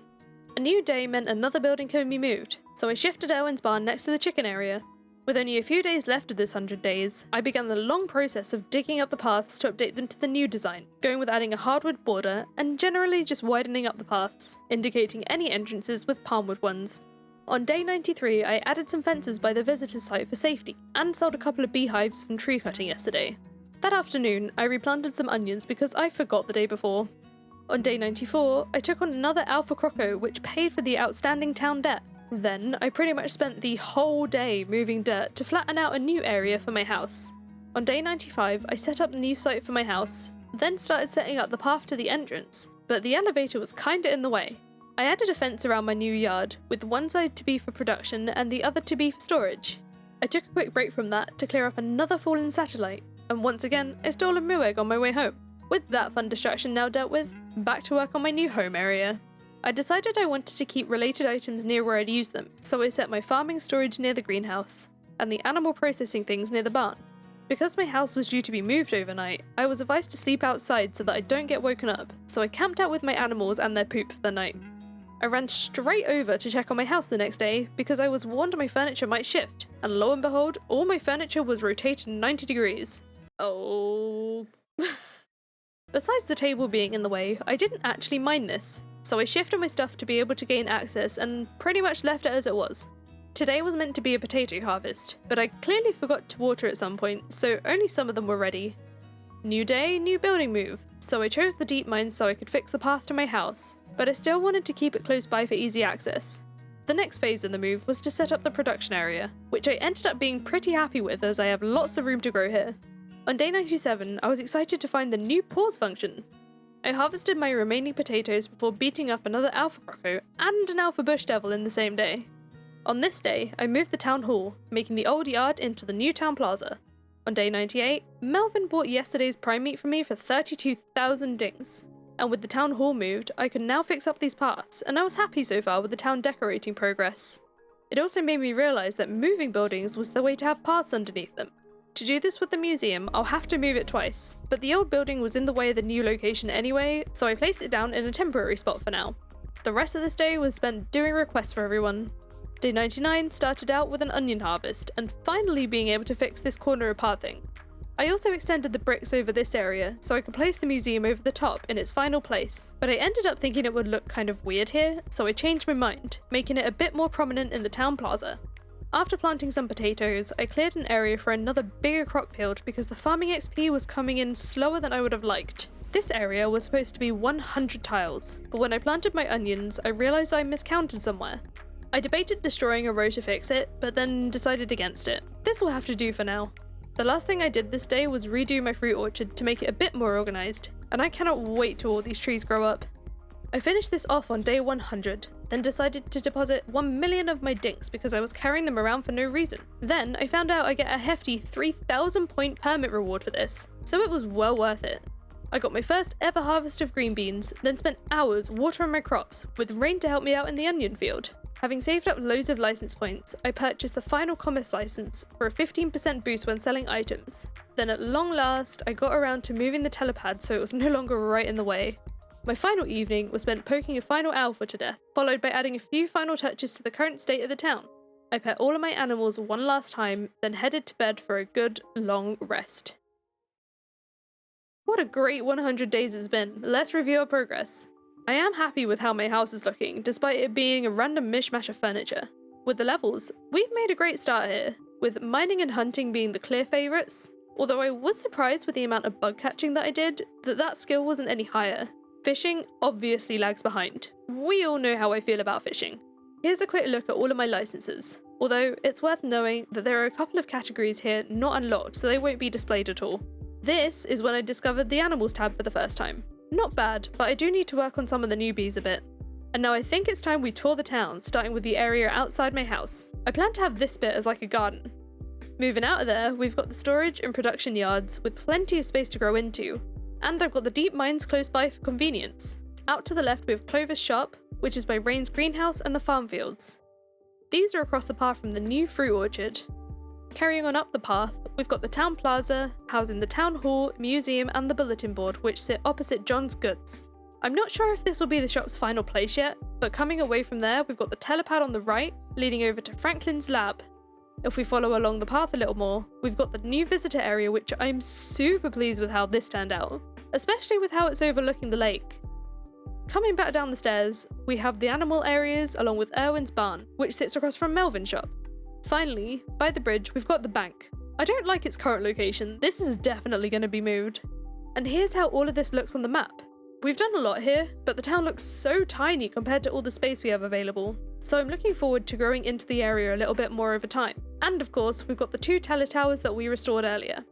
A new day meant another building could be moved, so I shifted Erwin's barn next to the chicken area. With only a few days left of this 100 days, I began the long process of digging up the paths to update them to the new design, going with adding a hardwood border and generally just widening up the paths, indicating any entrances with palmwood ones. On day 93, I added some fences by the visitors site for safety, and sold a couple of beehives from tree cutting yesterday. That afternoon, I replanted some onions because I forgot the day before. On day 94, I took on another Alpha Croco which paid for the outstanding town debt. Then, I pretty much spent the whole day moving dirt to flatten out a new area for my house. On day 95, I set up the new site for my house, then started setting up the path to the entrance, but the elevator was kinda in the way. I added a fence around my new yard, with one side to be for production and the other to be for storage. I took a quick break from that to clear up another fallen satellite, and once again, I stole a moo egg on my way home. With that fun distraction now dealt with, back to work on my new home area. I decided I wanted to keep related items near where I'd use them, so I set my farming storage near the greenhouse, and the animal processing things near the barn. Because my house was due to be moved overnight, I was advised to sleep outside so that I don't get woken up, so I camped out with my animals and their poop for the night. I ran straight over to check on my house the next day because I was warned my furniture might shift, and lo and behold, all my furniture was rotated 90 degrees. Oh. Besides the table being in the way, I didn't actually mind this, so I shifted my stuff to be able to gain access and pretty much left it as it was. Today was meant to be a potato harvest, but I clearly forgot to water at some point, so only some of them were ready. New day, new building move, so I chose the deep mine so I could fix the path to my house, but I still wanted to keep it close by for easy access. The next phase in the move was to set up the production area, which I ended up being pretty happy with as I have lots of room to grow here. On day 97, I was excited to find the new pause function. I harvested my remaining potatoes before beating up another Alpha Croco and an Alpha Bush Devil in the same day. On this day, I moved the town hall, making the old yard into the new town plaza. On day 98, Melvin bought yesterday's prime meat from me for 32,000 dinks. And with the town hall moved, I could now fix up these paths, and I was happy so far with the town decorating progress. It also made me realise that moving buildings was the way to have paths underneath them. To do this with the museum, I'll have to move it twice, but the old building was in the way of the new location anyway, so I placed it down in a temporary spot for now. The rest of this day was spent doing requests for everyone. Day 99 started out with an onion harvest, and finally being able to fix this corner of pathing. I also extended the bricks over this area, so I could place the museum over the top in its final place, but I ended up thinking it would look kind of weird here, so I changed my mind, making it a bit more prominent in the town plaza. After planting some potatoes, I cleared an area for another bigger crop field because the farming XP was coming in slower than I would have liked. This area was supposed to be 100 tiles, but when I planted my onions, I realised I miscounted somewhere. I debated destroying a row to fix it, but then decided against it. This will have to do for now. The last thing I did this day was redo my fruit orchard to make it a bit more organised, and I cannot wait till all these trees grow up. I finished this off on day 100, then decided to deposit 1 million of my dinks because I was carrying them around for no reason. Then I found out I get a hefty 3,000 point permit reward for this, so it was well worth it. I got my first ever harvest of green beans, then spent hours watering my crops, with rain to help me out in the onion field. Having saved up loads of license points, I purchased the final commerce license for a 15% boost when selling items. Then at long last, I got around to moving the telepad so it was no longer right in the way. My final evening was spent poking a final alpha to death, followed by adding a few final touches to the current state of the town. I pet all of my animals one last time, then headed to bed for a good, long rest. What a great 100 days it's been. Let's review our progress. I am happy with how my house is looking, despite it being a random mishmash of furniture. With the levels, we've made a great start here, with mining and hunting being the clear favourites, although I was surprised with the amount of bug catching that I did, that skill wasn't any higher. Fishing obviously lags behind. We all know how I feel about fishing. Here's a quick look at all of my licenses, although it's worth knowing that there are a couple of categories here not unlocked, so they won't be displayed at all. This is when I discovered the animals tab for the first time. Not bad, but I do need to work on some of the newbies a bit. And now I think it's time we tour the town, starting with the area outside my house. I plan to have this bit as like a garden. Moving out of there, we've got the storage and production yards with plenty of space to grow into. And I've got the deep mines close by for convenience. Out to the left we have Clover's shop, which is by Rain's greenhouse and the farm fields. These are across the path from the new fruit orchard. Carrying on up the path, we've got the town plaza, housing the town hall, museum and the bulletin board, which sit opposite John's Goods. I'm not sure if this will be the shop's final place yet, but coming away from there we've got the telepad on the right, leading over to Franklin's lab. If we follow along the path a little more, we've got the new visitor area, which I'm super pleased with how this turned out, especially with how it's overlooking the lake. Coming back down the stairs, we have the animal areas along with Erwin's barn, which sits across from Melvin's shop. Finally, by the bridge, we've got the bank. I don't like its current location, this is definitely going to be moved. And here's how all of this looks on the map. We've done a lot here, but the town looks so tiny compared to all the space we have available, so I'm looking forward to growing into the area a little bit more over time. And of course, we've got the 2 teletowers that we restored earlier.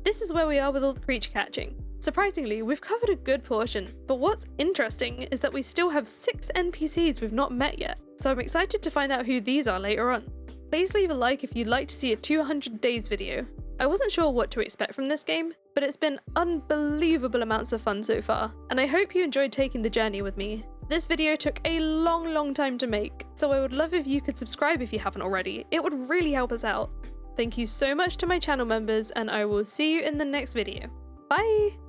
This is where we are with all the creature catching. Surprisingly, we've covered a good portion, but what's interesting is that we still have 6 NPCs we've not met yet, so I'm excited to find out who these are later on. Please leave a like if you'd like to see a 200 days video. I wasn't sure what to expect from this game, but it's been unbelievable amounts of fun so far, and I hope you enjoyed taking the journey with me. This video took a long time to make, so I would love if you could subscribe if you haven't already. It would really help us out. Thank you so much to my channel members, and I will see you in the next video. Bye!